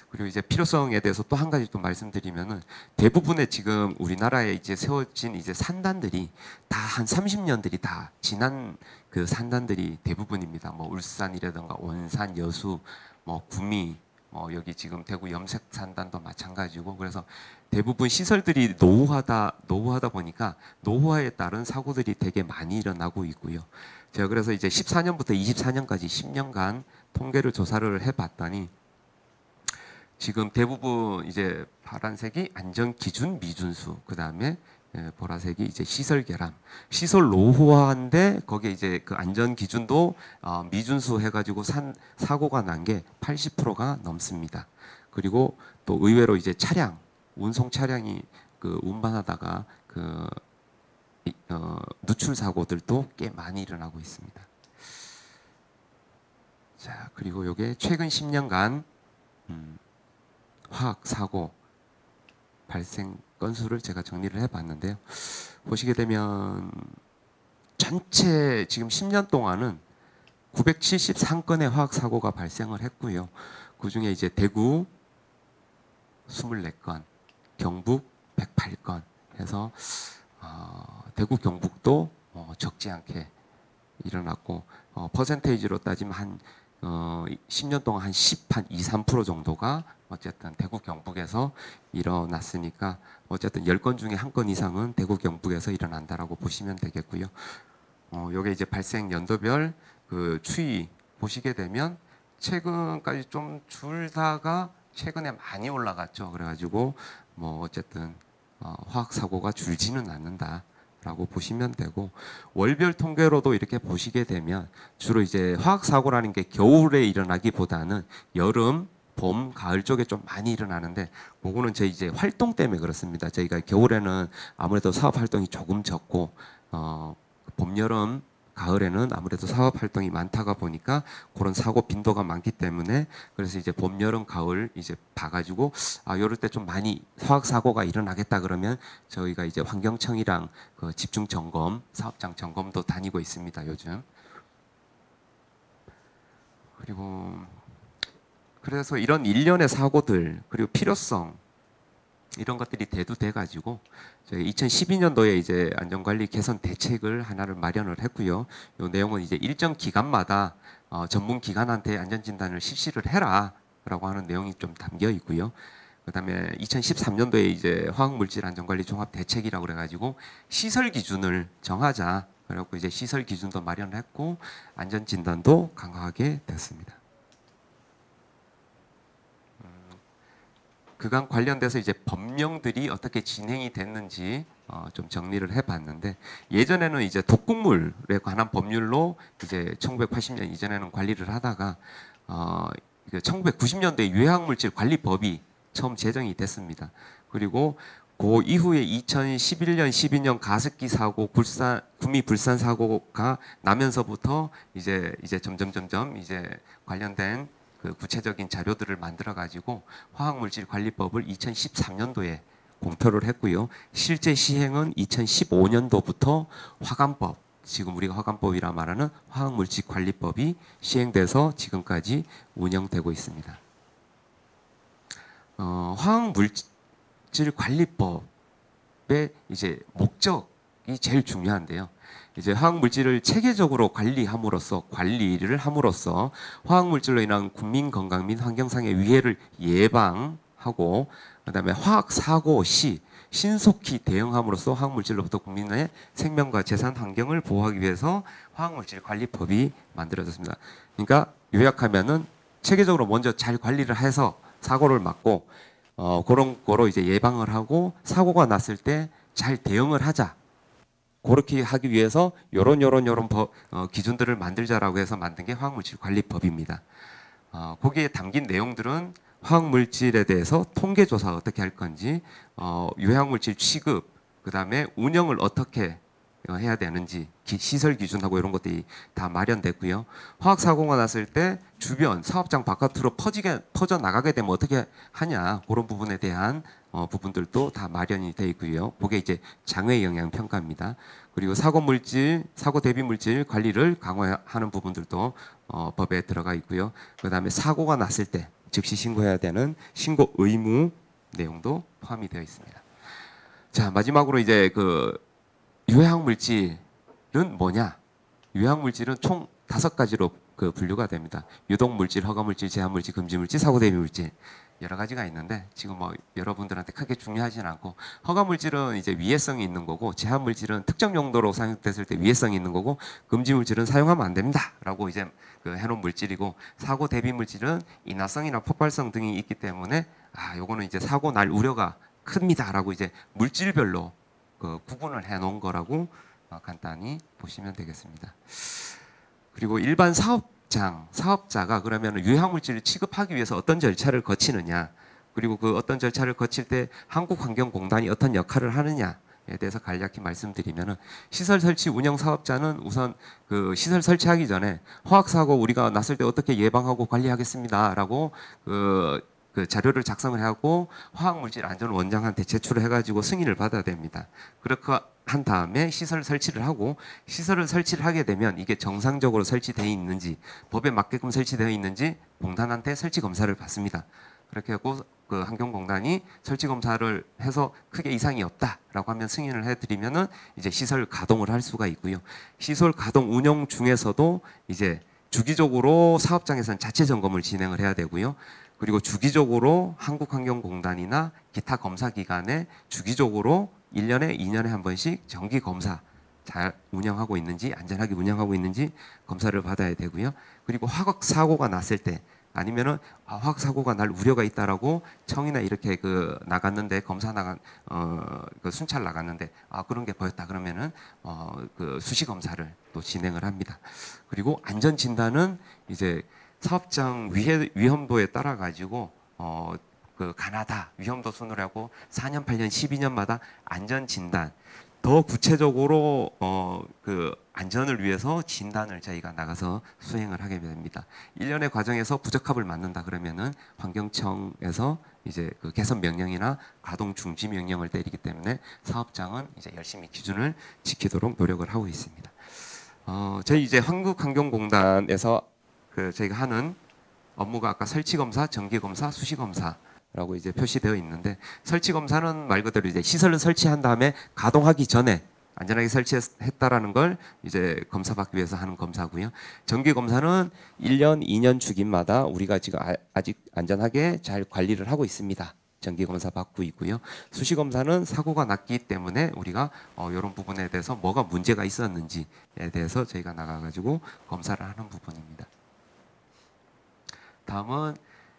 그리고 이제 필요성에 대해서 또 한 가지 또 말씀드리면은 대부분의 지금 우리나라에 이제 세워진 이제 산단들이 다 한 30년들이 다 지난 그 산단들이 대부분입니다. 뭐 울산이라든가 온산, 여수, 뭐 구미, 여기 지금 대구 염색 산단도 마찬가지고 그래서 대부분 시설들이 노후하다 보니까 노후화에 따른 사고들이 되게 많이 일어나고 있고요. 제가 그래서 이제 14년부터 24년까지 10년간 통계를 조사를 해봤더니 지금 대부분 이제 파란색이 안전 기준 미준수, 그 다음에 보라색이 이제 시설 결함, 시설 노후화인데 거기에 이제 그 안전 기준도 미준수 해가지고 사고가 난 게 80%가 넘습니다. 그리고 또 의외로 이제 차량, 운송 차량이 그 운반하다가 그 누출 사고들도 꽤 많이 일어나고 있습니다. 자, 그리고 요게 최근 10년간 화학 사고 발생 건수를 제가 정리를 해봤는데요. 보시게 되면 전체 지금 10년 동안은 973건의 화학 사고가 발생을 했고요. 그 중에 이제 대구 24건, 경북 108건 해서 대구 경북도 적지 않게 일어났고 퍼센테이지로 따지면 한 10년 동안 한 2, 3% 정도가 어쨌든 대구 경북에서 일어났으니까 어쨌든 10건 중에 1건 이상은 대구 경북에서 일어난다라고 보시면 되겠고요. 요게 이제 발생 연도별 그 추이 보시게 되면 최근까지 좀 줄다가 최근에 많이 올라갔죠. 그래가지고 뭐 어쨌든 화학 사고가 줄지는 않는다. 라고 보시면 되고 월별 통계로도 이렇게 보시게 되면 주로 이제 화학 사고라는 게 겨울에 일어나기보다는 여름, 봄, 가을 쪽에 좀 많이 일어나는데 그거는 저희 이제 활동 때문에 그렇습니다. 저희가 겨울에는 아무래도 사업 활동이 조금 적고 봄, 여름, 가을에는 아무래도 사업 활동이 많다가 보니까 그런 사고 빈도가 많기 때문에 그래서 이제 봄, 여름, 가을 이제 봐가지고 이럴 때 좀 많이 화학 사고가 일어나겠다 그러면 저희가 이제 환경청이랑 그 집중 점검, 사업장 점검도 다니고 있습니다 요즘. 그리고 그래서 이런 일련의 사고들 그리고 필요성 이런 것들이 대두돼 가지고 저희 2012년도에 이제 안전관리 개선 대책을 하나를 마련을 했고요. 이 내용은 이제 일정 기간마다 전문 기관한테 안전진단을 실시를 해라라고 하는 내용이 좀 담겨 있고요. 그다음에 2013년도에 이제 화학물질 안전관리 종합 대책이라고 그래가지고 시설 기준을 정하자. 그래갖고 이제 시설 기준도 마련했고 안전진단도 강화하게 됐습니다. 그간 관련돼서 이제 법령들이 어떻게 진행이 됐는지 좀 정리를 해봤는데 예전에는 이제 독극물에 관한 법률로 이제 1980년 이전에는 관리를 하다가 1990년도에 유해화학물질 관리법이 처음 제정이 됐습니다. 그리고 그 이후에 2011년, 12년 가습기 사고, 구미 불산 사고가 나면서부터 이제 점점 이제 관련된 그 구체적인 자료들을 만들어 가지고 화학물질 관리법을 2013년도에 공표를 했고요. 실제 시행은 2015년도부터 화관법, 지금 우리가 화관법이라 말하는 화학물질 관리법이 시행돼서 지금까지 운영되고 있습니다. 화학물질 관리법의 이제 목적이 제일 중요한데요. 이제 화학물질을 체계적으로 관리를 함으로써 화학물질로 인한 국민 건강 및 환경상의 위해를 예방하고 그다음에 화학 사고 시 신속히 대응함으로써 화학물질로부터 국민의 생명과 재산 환경을 보호하기 위해서 화학물질 관리법이 만들어졌습니다. 그러니까 요약하면은 체계적으로 먼저 잘 관리를 해서 사고를 막고 그런 거로 이제 예방을 하고 사고가 났을 때 잘 대응을 하자. 그렇게 하기 위해서 요런 기준들을 만들자라고 해서 만든 게 화학물질 관리법입니다. 거기에 담긴 내용들은 화학물질에 대해서 통계조사 어떻게 할 건지, 유해화학물질 취급, 그 다음에 운영을 어떻게 해야 되는지, 시설 기준하고 이런 것들이 다 마련됐고요. 화학사고가 났을 때 주변 사업장 바깥으로 퍼져나가게 되면 어떻게 하냐, 그런 부분에 대한 부분들도 다 마련이 되어 있고요. 그게 이제 장외 영향 평가입니다. 그리고 사고 대비 물질 관리를 강화하는 부분들도 법에 들어가 있고요. 그 다음에 사고가 났을 때 즉시 신고해야 되는 신고 의무 내용도 포함이 되어 있습니다. 자, 마지막으로 이제 그 유해화학물질은 뭐냐? 유해화학물질은 총 5가지로 분류가 됩니다. 유독물질, 허가물질, 제한물질, 금지물질, 사고대비물질 여러 가지가 있는데 지금 뭐 여러분들한테 크게 중요하지는 않고 허가물질은 이제 위해성이 있는 거고 제한물질은 특정 용도로 사용됐을 때 위해성이 있는 거고 금지물질은 사용하면 안 됩니다라고 이제 해놓은 물질이고 사고대비물질은 인화성이나 폭발성 등이 있기 때문에 요거는 이제 사고 날 우려가 큽니다라고 이제 물질별로 구분을 해놓은 거라고 간단히 보시면 되겠습니다. 그리고 일반 사업자가 그러면 유해화물질을 취급하기 위해서 어떤 절차를 거치느냐, 그리고 그 어떤 절차를 거칠 때 한국환경공단이 어떤 역할을 하느냐에 대해서 간략히 말씀드리면은 시설 설치 운영 사업자는 우선 그 시설 설치하기 전에 화학사고 우리가 났을 때 어떻게 예방하고 관리하겠습니다라고 그 자료를 작성을 하고 화학물질 안전 원장한테 제출을 해가지고 승인을 받아야 됩니다. 그렇게 한 다음에 시설 설치를 하고 시설을 설치를 하게 되면 이게 정상적으로 설치되어 있는지 법에 맞게끔 설치되어 있는지 공단한테 설치 검사를 받습니다. 그렇게 하고 그 환경공단이 설치 검사를 해서 크게 이상이 없다라고 하면 승인을 해드리면은 이제 시설 가동을 할 수가 있고요. 시설 가동 운영 중에서도 이제 주기적으로 사업장에서는 자체 점검을 진행을 해야 되고요. 그리고 주기적으로 한국환경공단이나 기타 검사기관에 주기적으로 1년에 2년에 한 번씩 정기 검사 잘 운영하고 있는지 안전하게 운영하고 있는지 검사를 받아야 되고요. 그리고 화학 사고가 났을 때 아니면은 화학 사고가 날 우려가 있다라고 청이나 이렇게 나갔는데 검사 순찰 나갔는데 그런 게 보였다 그러면은 그 수시 검사를 또 진행을 합니다. 그리고 안전 진단은 이제 사업장 위험도에 따라 가지고 가나다 위험도 순으로 하고 4년, 8년, 12년마다 안전 진단 더 구체적으로 안전을 위해서 진단을 저희가 나가서 수행을 하게 됩니다. 1년의 과정에서 부적합을 맞는다 그러면은 환경청에서 이제 그 개선 명령이나 가동 중지 명령을 내리기 때문에 사업장은 이제 열심히 기준을 지키도록 노력을 하고 있습니다. 저희 이제 한국환경공단에서 그 저희가 하는 업무가 아까 설치 검사, 정기 검사, 수시 검사라고 이제 표시되어 있는데, 설치 검사는 말 그대로 이제 시설을 설치한 다음에 가동하기 전에 안전하게 설치했다라는 걸 이제 검사받기 위해서 하는 검사고요. 정기 검사는 1년, 2년 주기마다 우리가 지금 아직 안전하게 잘 관리를 하고 있습니다. 정기 검사 받고 있고요. 수시 검사는 사고가 났기 때문에 우리가 이런 부분에 대해서 뭐가 문제가 있었는지에 대해서 저희가 나가가지고 검사를 하는 부분입니다. 다음은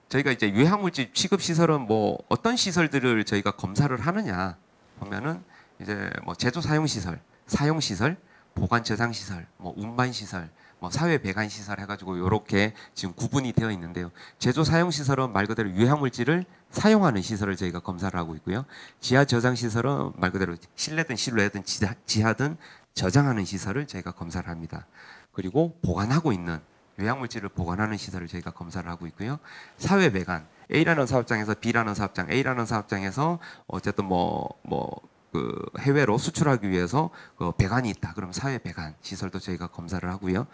저희가 이제 유해물질 취급 시설은 뭐 어떤 시설들을 저희가 검사를 하느냐 보면은 이제 뭐 제조 사용 시설, 사용 시설, 보관 저장 시설, 뭐 운반 시설, 뭐 사회 배관 시설 해가지고 이렇게 지금 구분이 되어 있는데요. 제조 사용 시설은 말 그대로 유해물질을 사용하는 시설을 저희가 검사를 하고 있고요. 지하 저장 시설은 말 그대로 실내든 실외든 지하든 저장하는 시설을 저희가 검사를 합니다. 그리고 보관하고 있는 유해물질을 보관하는 시설을 저희가 검사를 하고 있고요. 사회 배관, A라는 사업장에서 B라는 사업장, A라는 사업장에서 어쨌든 그 해외로 수출하기 위해서 그 배관이 있다. 그럼 사회 배관 시설도 저희가 검사를 하고요.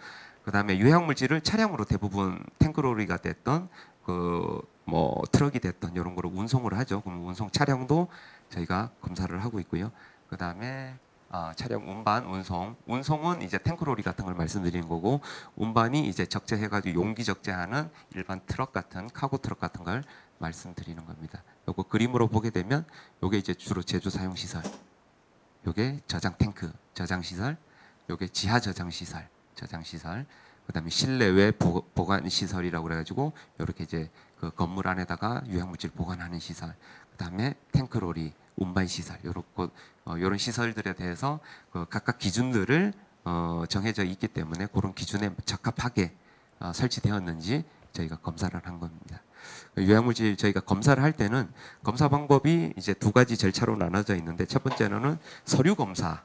그다음에 유해물질을 차량으로 대부분 탱크로리가 됐던 그 뭐 트럭이 됐던 이런 거로 운송을 하죠. 그럼 운송 차량도 저희가 검사를 하고 있고요. 그다음에 차량 운반, 운송은 이제 탱크로리 같은 걸 말씀드리는 거고, 운반이 이제 적재해가지고 용기 적재하는 일반 트럭 같은 카고 트럭 같은 걸 말씀드리는 겁니다. 요거 그림으로 보게 되면 요게 이제 주로 제조 사용 시설, 요게 저장 탱크 저장 시설, 요게 지하 저장 시설, 그다음에 실내외 보관 시설이라고 그래가지고 이렇게 이제 그 건물 안에다가 유해물질 보관하는 시설, 그다음에 탱크로리 운반 시설, 이런 시설들에 대해서 그 각각 기준들을 정해져 있기 때문에 그런 기준에 적합하게 설치되었는지 저희가 검사를 한 겁니다. 유해물질 저희가 검사를 할 때는 검사 방법이 이제 두 가지 절차로 나눠져 있는데, 첫 번째로는 서류 검사,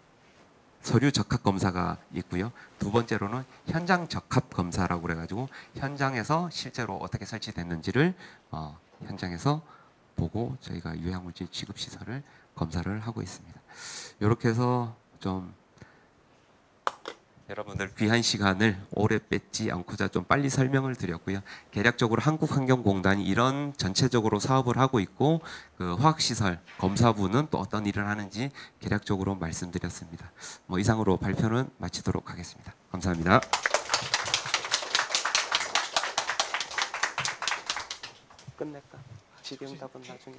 서류 적합 검사가 있고요. 두 번째로는 현장 적합 검사라고 그래가지고 현장에서 실제로 어떻게 설치됐는지를 현장에서 보고 저희가 유해물질 취급 시설을 검사를 하고 있습니다. 이렇게 해서 좀 여러분들 귀한 시간을 오래 뺏지 않고자 좀 빨리 설명을 드렸고요. 개략적으로 한국환경공단이 이런 전체적으로 사업을 하고 있고, 그 화학시설 검사부는 또 어떤 일을 하는지 개략적으로 말씀드렸습니다. 뭐 이상으로 발표는 마치도록 하겠습니다. 감사합니다. 끝낼까? 질의응답은 나중에.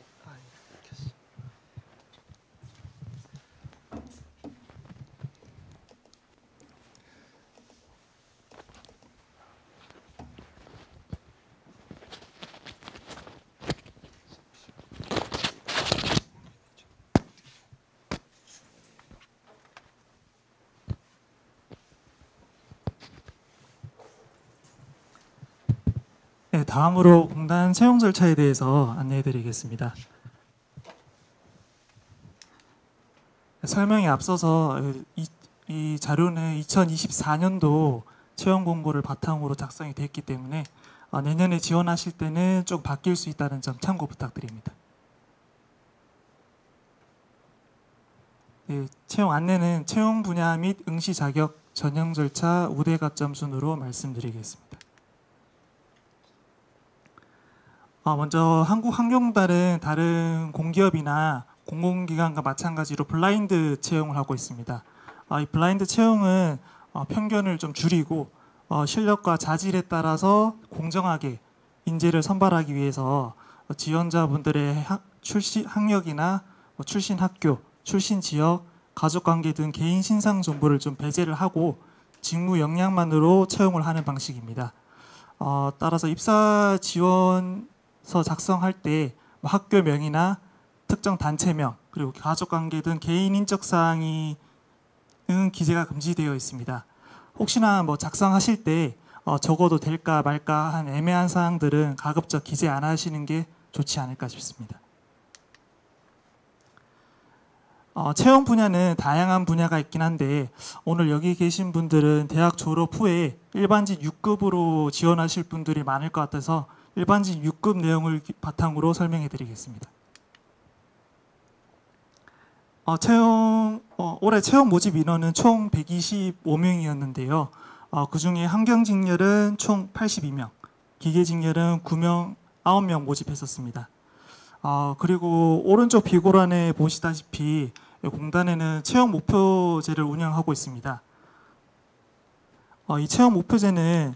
네, 다음으로 공단 채용 절차에 대해서 안내해 드리겠습니다. 설명에 앞서서 이 자료는 2024년도 채용 공고를 바탕으로 작성이 됐기 때문에 내년에 지원하실 때는 좀 바뀔 수 있다는 점 참고 부탁드립니다. 네, 채용 안내는 채용 분야 및 응시 자격 전형 절차 우대 가점 순으로 말씀드리겠습니다. 먼저 한국환경공단은 다른 공기업이나 공공기관과 마찬가지로 블라인드 채용을 하고 있습니다. 이 블라인드 채용은 편견을 좀 줄이고 실력과 자질에 따라서 공정하게 인재를 선발하기 위해서 지원자분들의 학력이나 출신 학교, 출신 지역, 가족관계 등 개인 신상 정보를 좀 배제를 하고 직무 역량만으로 채용을 하는 방식입니다. 따라서 입사 지원서 작성할 때 학교명이나 특정 단체명 그리고 가족관계 등 개인 인적 사항이 기재가 금지되어 있습니다. 혹시나 작성하실 때 적어도 될까 말까 한 애매한 사항들은 가급적 기재 안 하시는 게 좋지 않을까 싶습니다. 채용 분야는 다양한 분야가 있긴 한데 오늘 여기 계신 분들은 대학 졸업 후에 일반직 6급으로 지원하실 분들이 많을 것 같아서 일반직 6급 내용을 바탕으로 설명해 드리겠습니다. 올해 채용 모집 인원은 총 125명이었는데요. 그중에 환경직렬은 총 82명, 기계직렬은 9명 모집했었습니다. 그리고 오른쪽 비고란에 보시다시피 공단에는 채용 목표제를 운영하고 있습니다. 이 채용 목표제는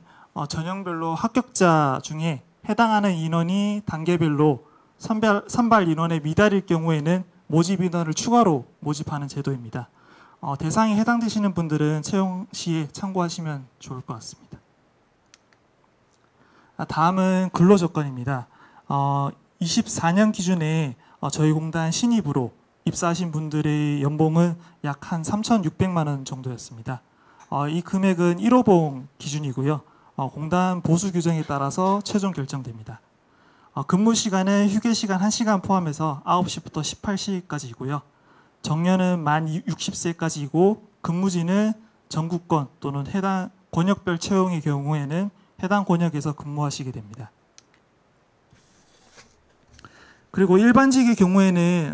전형별로 합격자 중에 해당하는 인원이 단계별로 선발 인원에 미달일 경우에는 모집 인원을 추가로 모집하는 제도입니다. 대상에 해당되시는 분들은 채용 시에 참고하시면 좋을 것 같습니다. 다음은 근로 조건입니다. 24년 기준에 저희 공단 신입으로 입사하신 분들의 연봉은 약 한 3,600만 원 정도였습니다. 이 금액은 1호봉 기준이고요. 공단 보수 규정에 따라서 최종 결정됩니다. 근무 시간은 휴게 시간 1시간 포함해서 9시부터 18시까지이고요. 정년은 만 60세까지이고 근무지는 전국권 또는 해당 권역별 채용의 경우에는 해당 권역에서 근무하시게 됩니다. 그리고 일반직의 경우에는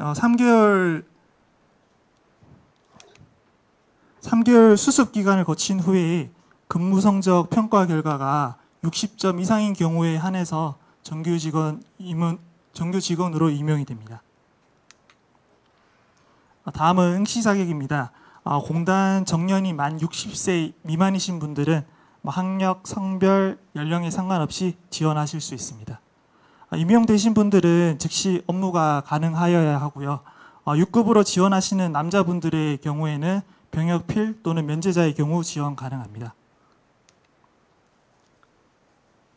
3개월 수습 기간을 거친 후에 근무 성적 평가 결과가 60점 이상인 경우에 한해서 정규 직원으로 임용이 됩니다. 다음은 응시 자격입니다. 공단 정년이 만 60세 미만이신 분들은 학력, 성별, 연령에 상관없이 지원하실 수 있습니다. 임용되신 분들은 즉시 업무가 가능하여야 하고요. 6급으로 지원하시는 남자분들의 경우에는 병역필 또는 면제자의 경우 지원 가능합니다.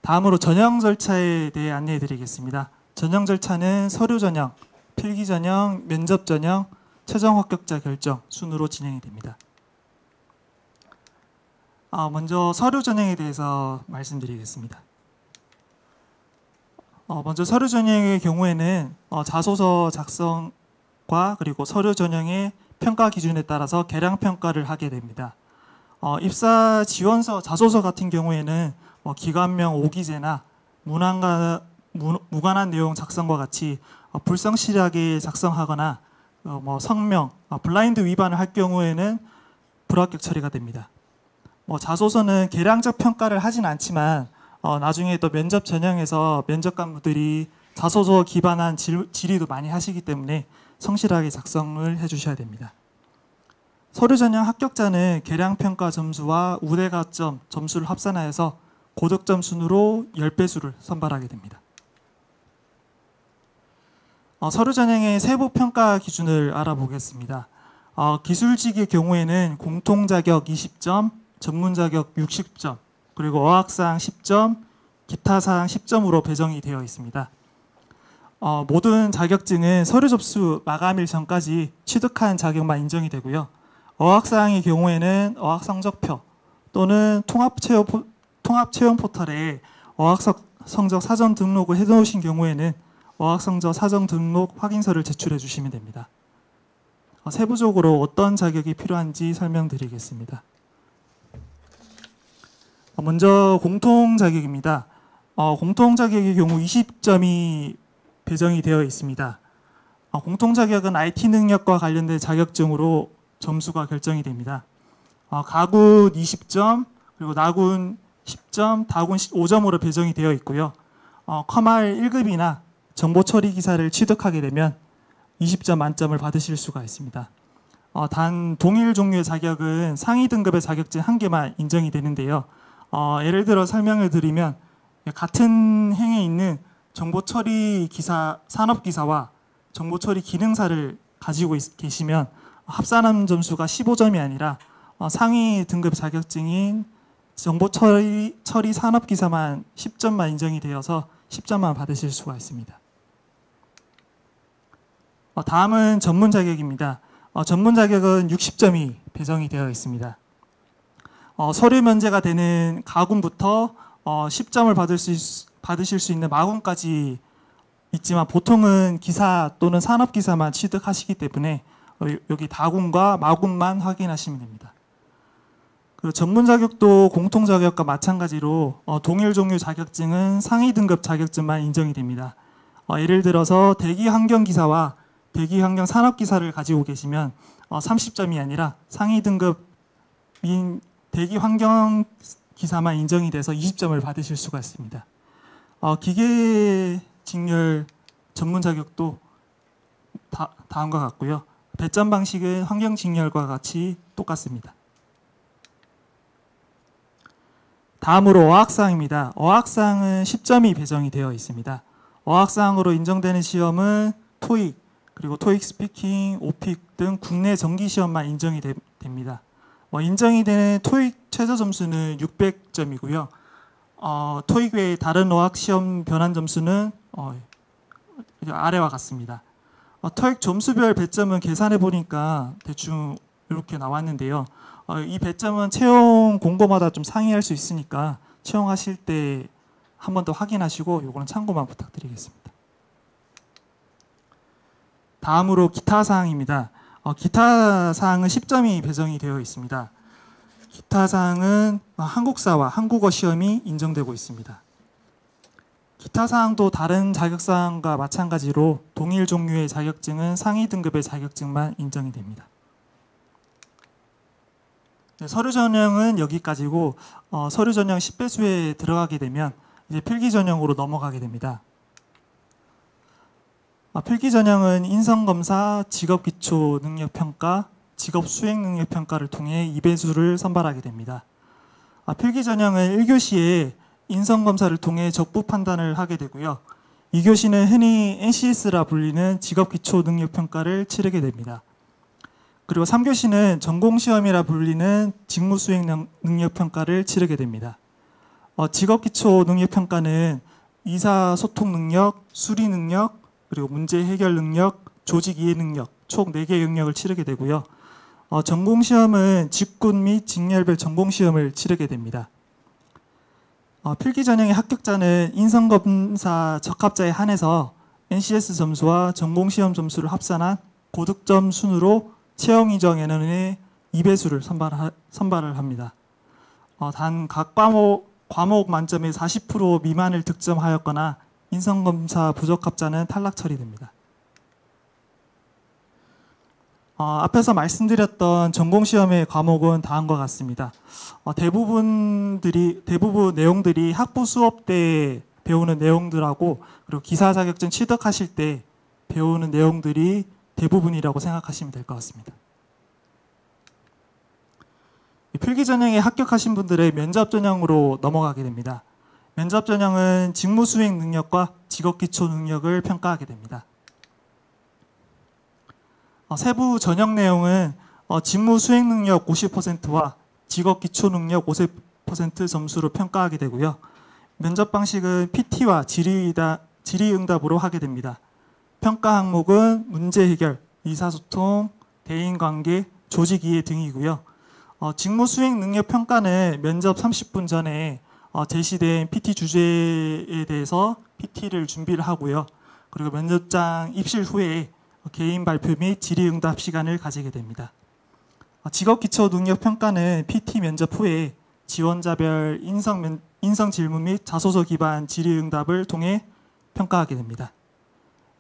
다음으로 전형 절차에 대해 안내해 드리겠습니다. 전형 절차는 서류 전형, 필기 전형, 면접 전형, 최종 합격자 결정 순으로 진행이 됩니다. 먼저 서류 전형에 대해서 말씀드리겠습니다. 먼저 서류 전형의 경우에는 자소서 작성과 그리고 서류 전형의 평가 기준에 따라서 개량 평가를 하게 됩니다. 입사 지원서 자소서 같은 경우에는 기관명 오기제나 무관한 내용 작성과 같이 불성실하게 작성하거나 성명, 블라인드 위반을 할 경우에는 불합격 처리가 됩니다. 자소서는 개량적 평가를 하진 않지만 나중에 또 면접 전형에서 면접관분들이 자소서 기반한 질의도 많이 하시기 때문에 성실하게 작성을 해주셔야 됩니다. 서류 전형 합격자는 개량 평가 점수와 우대가점 점수를 합산하여서 고득점 순으로 10배수를 선발하게 됩니다. 서류 전형의 세부 평가 기준을 알아보겠습니다. 기술직의 경우에는 공통 자격 20점, 전문 자격 60점, 그리고 어학사항 10점, 기타 사항 10점으로 배정이 되어 있습니다. 모든 자격증은 서류 접수 마감일 전까지 취득한 자격만 인정이 되고요. 어학사항의 경우에는 어학성적표 또는 통합채용 포털에 어학성적 사전 등록을 해놓으신 경우에는 어학성적 사전 등록 확인서를 제출해 주시면 됩니다. 세부적으로 어떤 자격이 필요한지 설명드리겠습니다. 먼저 공통 자격입니다. 공통 자격의 경우 20점이 배정이 되어 있습니다. 공통 자격은 IT 능력과 관련된 자격증으로 점수가 결정이 됩니다. 가군 20점, 그리고 나군 10점, 다군 5점으로 배정이 되어 있고요. 컴알 1급이나 정보 처리 기사를 취득하게 되면 20점 만점을 받으실 수가 있습니다. 단 동일 종류의 자격은 상위 등급의 자격증 1개만 인정이 되는데요. 예를 들어 설명을 드리면 같은 행에 있는 정보처리 기사, 산업기사와 정보처리 기능사를 가지고 계시면 합산한 점수가 15점이 아니라 상위 등급 자격증인 정보처리 산업기사만 10점만 인정이 되어서 10점만 받으실 수가 있습니다. 다음은 전문 자격입니다. 전문 자격은 60점이 배정이 되어 있습니다. 서류 면제가 되는 가군부터 10점을 받으실 수 있는 마군까지 있지만 보통은 기사 또는 산업기사만 취득하시기 때문에 여기 다군과 마군만 확인하시면 됩니다. 그 전문 자격도 공통 자격과 마찬가지로 동일 종류 자격증은 상위 등급 자격증만 인정이 됩니다. 예를 들어서 대기 환경 기사와 대기 환경 산업 기사를 가지고 계시면 30점이 아니라 상위 등급인 대기 환경 기사만 인정이 돼서 20점을 받으실 수가 있습니다. 기계 직렬 전문 자격도 다음과 같고요. 배점 방식은 환경 직렬과 같이 똑같습니다. 다음으로 어학사항입니다. 어학사항은 10점이 배정이 되어 있습니다. 어학사항으로 인정되는 시험은 토익, 그리고 토익 스피킹, 오픽 등 국내 정기 시험만 인정이 됩니다. 인정이 되는 토익 최저 점수는 600점이고요. 토익 외에 다른 어학 시험 변환 점수는 아래와 같습니다. 토익 점수별 배점은 계산해 보니까 대충 이렇게 나왔는데요. 이 배점은 채용 공고마다 좀 상이할 수 있으니까 채용하실 때 한 번 더 확인하시고 이거는 참고만 부탁드리겠습니다. 다음으로 기타 사항입니다. 기타 사항은 10점이 배정이 되어 있습니다. 기타 사항은 한국사와 한국어 시험이 인정되고 있습니다. 기타 사항도 다른 자격 사항과 마찬가지로 동일 종류의 자격증은 상위 등급의 자격증만 인정이 됩니다. 서류 전형은 여기까지고 서류 전형 10배수에 들어가게 되면 이제 필기 전형으로 넘어가게 됩니다. 필기 전형은 인성검사, 직업기초능력평가, 직업수행능력평가를 통해 2배수를 선발하게 됩니다. 필기 전형은 1교시에 인성검사를 통해 적부 판단을 하게 되고요. 2교시는 흔히 NCS라 불리는 직업기초능력평가를 치르게 됩니다. 그리고 3교시는 전공시험이라 불리는 직무수행능력평가를 치르게 됩니다. 직업기초능력평가는 의사소통능력, 수리능력, 그리고 문제해결능력, 조직이해능력 총 4개의 영역을 치르게 되고요. 전공시험은 직군 및 직렬별 전공시험을 치르게 됩니다. 필기 전형의 합격자는 인성검사 적합자에 한해서 NCS 점수와 전공시험 점수를 합산한 고득점 순으로 채용 인정 N원의 2배수를 선발을 합니다. 단 각 과목 만점에 40% 미만을 득점하였거나 인성검사 부적합자는 탈락 처리됩니다. 앞에서 말씀드렸던 전공시험의 과목은 다음과 같습니다. 대부분 내용들이 학부 수업 때 배우는 내용들하고 그리고 기사 자격증 취득하실 때 배우는 내용들이 대부분이라고 생각하시면 될 것 같습니다. 필기 전형에 합격하신 분들의 면접 전형으로 넘어가게 됩니다. 면접 전형은 직무 수행 능력과 직업 기초 능력을 평가하게 됩니다. 세부 전형 내용은 직무 수행 능력 50%와 직업 기초 능력 50% 점수로 평가하게 되고요. 면접 방식은 PT와 질의응답으로 하게 됩니다. 평가 항목은 문제 해결, 의사소통, 대인관계, 조직이해 등이고요. 직무 수행 능력 평가는 면접 30분 전에 제시된 PT 주제에 대해서 PT를 준비를 하고요. 그리고 면접장 입실 후에 개인 발표 및 질의응답 시간을 가지게 됩니다. 직업기초능력평가는 PT 면접 후에 지원자별 인성 질문 및 자소서 기반 질의응답을 통해 평가하게 됩니다.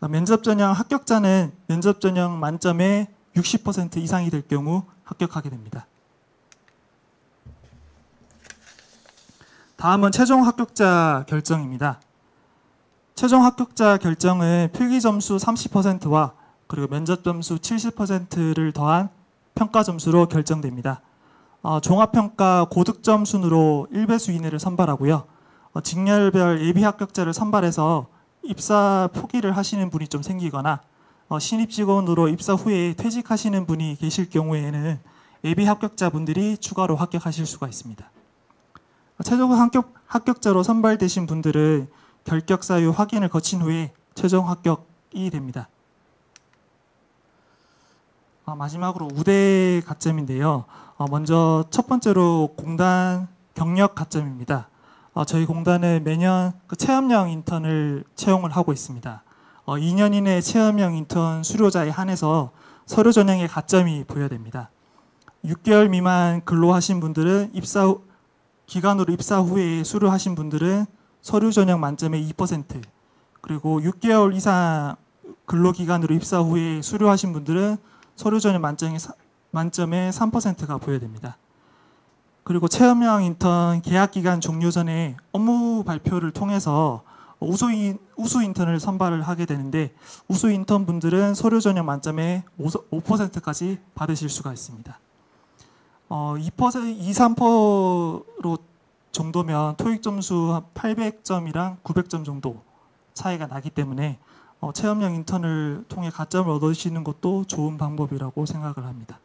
면접 전형 합격자는 면접 전형 만점에 60% 이상이 될 경우 합격하게 됩니다. 다음은 최종 합격자 결정입니다. 최종 합격자 결정은 필기 점수 30%와 그리고 면접 점수 70%를 더한 평가 점수로 결정됩니다. 종합평가 고득점 순으로 1배수 이내를 선발하고요. 직렬별 예비 합격자를 선발해서 입사 포기를 하시는 분이 좀 생기거나 신입 직원으로 입사 후에 퇴직하시는 분이 계실 경우에는 예비 합격자분들이 추가로 합격하실 수가 있습니다. 최종 합격자로 선발되신 분들은 결격 사유 확인을 거친 후에 최종 합격이 됩니다. 마지막으로 우대 가점인데요. 먼저 첫 번째로 공단 경력 가점입니다. 저희 공단은 매년 체험형 인턴을 채용을 하고 있습니다. 2년 이내 체험형 인턴 수료자에 한해서 서류 전형에 가점이 부여됩니다. 6개월 미만 근로하신 분들은 기간으로 입사 후에 수료하신 분들은 서류 전형 만점에 2%, 그리고 6개월 이상 근로기간으로 입사 후에 수료하신 분들은 서류 전형 만점에 3%가 부여됩니다. 그리고 체험형 인턴 계약 기간 종료 전에 업무 발표를 통해서 우수 인턴을 선발을 하게 되는데, 우수 인턴 분들은 서류 전형 만점에 5%까지 받으실 수가 있습니다. 2%, 3% 정도면 토익 점수 한 800점이랑 900점 정도 차이가 나기 때문에 체험형 인턴을 통해 가점을 얻으시는 것도 좋은 방법이라고 생각을 합니다.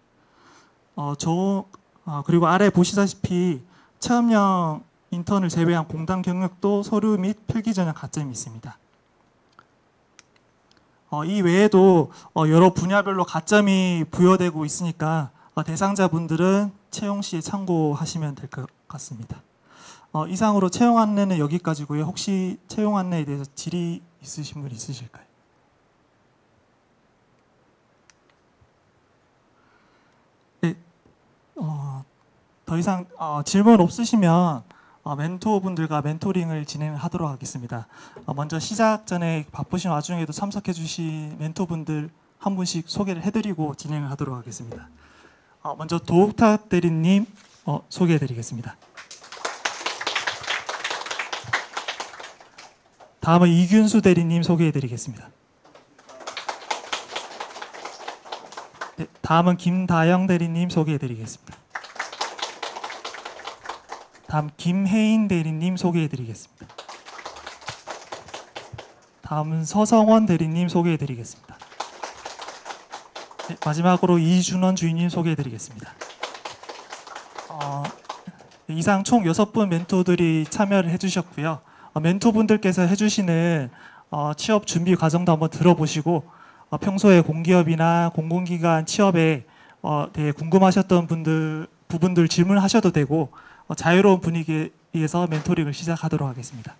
그리고 아래 보시다시피 체험형 인턴을 제외한 공단 경력도 서류 및 필기 전형 가점이 있습니다. 이 외에도 여러 분야별로 가점이 부여되고 있으니까 대상자분들은 채용 시에 참고하시면 될 것 같습니다. 이상으로 채용 안내는 여기까지고요. 혹시 채용 안내에 대해서 질의 있으신 분 있으실까요? 네, 더 이상 질문 없으시면 멘토분들과 멘토링을 진행하도록 하겠습니다. 먼저 시작 전에 바쁘신 와중에도 참석해 주신 멘토분들 한 분씩 소개를 해드리고 진행을 하도록 하겠습니다. 먼저 도욱탁 대리님 소개해 드리겠습니다. 다음은 이균수 대리님 소개해 드리겠습니다. 네, 다음은 김다영 대리님 소개해 드리겠습니다. 다음 김혜인 대리님 소개해 드리겠습니다. 다음은 서성원 대리님 소개해 드리겠습니다. 네, 마지막으로 이준원 주인님 소개해 드리겠습니다. 이상 총 6분 멘토들이 참여를 해주셨고요. 멘토분들께서 해주시는 취업 준비 과정도 한번 들어보시고 평소에 공기업이나 공공기관 취업에 대해 궁금하셨던 부분들 질문하셔도 되고 자유로운 분위기에서 멘토링을 시작하도록 하겠습니다.